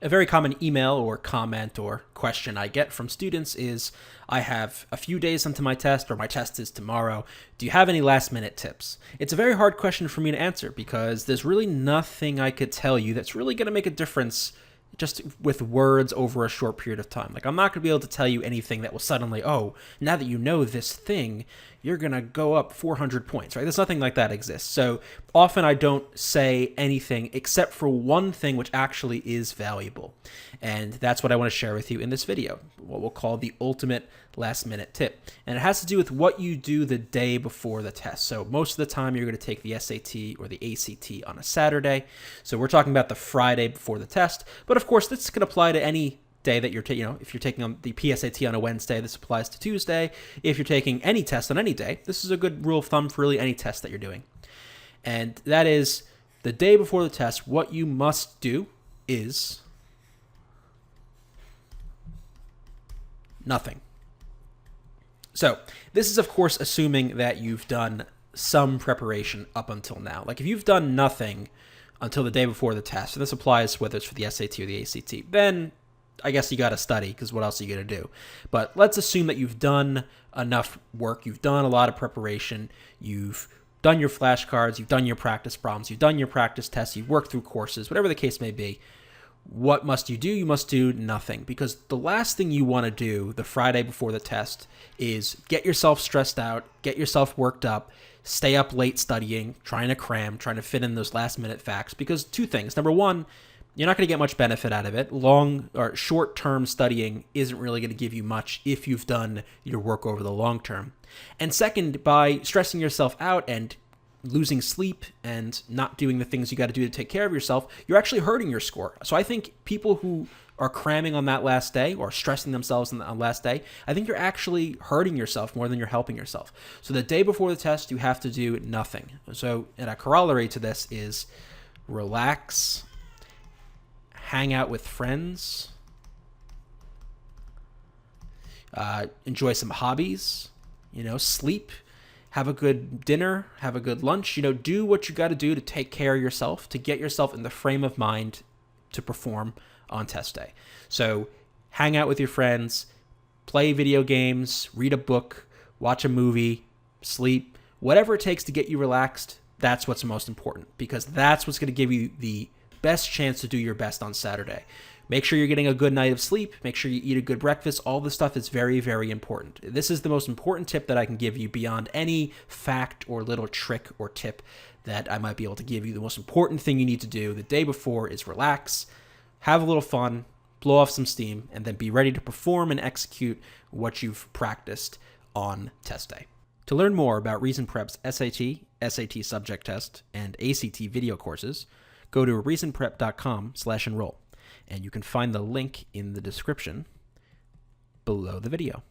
A very common email or comment or question I get from students is, I have a few days until my test, or my test is tomorrow. Do you have any last minute tips? It's a very hard question for me to answer because there's really nothing I could tell you that's really going to make a difference just with words over a short period of time. Like, I'm not going to be able to tell you anything that will suddenly, oh, now that you know this thing, you're going to go up 400 points, right? There's nothing like that exists. So often I don't say anything except for one thing which actually is valuable. And that's what I want to share with you in this video, what we'll call the ultimate last minute tip. And it has to do with what you do the day before the test. So most of the time you're going to take the SAT or the ACT on a Saturday. So we're talking about the Friday before the test. But of course, this can apply to any day that you're taking. If you're taking the PSAT on a Wednesday, this applies to Tuesday. If you're taking any test on any day, this is a good rule of thumb for really any test that you're doing. And that is, the day before the test, what you must do is nothing. So this is, of course, assuming that you've done some preparation up until now. Like, if you've done nothing until the day before the test, and this applies whether it's for the SAT or the ACT, then I guess you got to study, because what else are you going to do? But let's assume that you've done enough work, you've done a lot of preparation, you've done your flashcards, you've done your practice problems, you've done your practice tests, you've worked through courses, whatever the case may be. What must you do? You must do nothing, because the last thing you want to do the Friday before the test is get yourself stressed out, get yourself worked up, stay up late studying, trying to cram, trying to fit in those last minute facts. Because two things. Number one, you're not going to get much benefit out of it. Long or short-term studying isn't really going to give you much if you've done your work over the long term. And second, by stressing yourself out and losing sleep and not doing the things you got to do to take care of yourself, you're actually hurting your score. So I think people who are cramming on that last day or stressing themselves on the last day, I think you're actually hurting yourself more than you're helping yourself. So the day before the test, you have to do nothing. So, and a corollary to this is relax, hang out with friends, enjoy some hobbies, sleep, have a good dinner, have a good lunch, do what you got to do to take care of yourself, to get yourself in the frame of mind to perform on test day. So hang out with your friends, play video games, read a book, watch a movie, sleep, whatever it takes to get you relaxed. That's what's most important, because that's what's going to give you the best chance to do your best on Saturday. Make sure you're getting a good night of sleep. Make sure you eat a good breakfast. All this stuff is very, very important. This is the most important tip that I can give you beyond any fact or little trick or tip that I might be able to give you. The most important thing you need to do the day before is relax, have a little fun, blow off some steam, and then be ready to perform and execute what you've practiced on test day. To learn more about Reason Prep's SAT, SAT subject test, and ACT video courses, go to reasonprep.com/enroll, and you can find the link in the description below the video.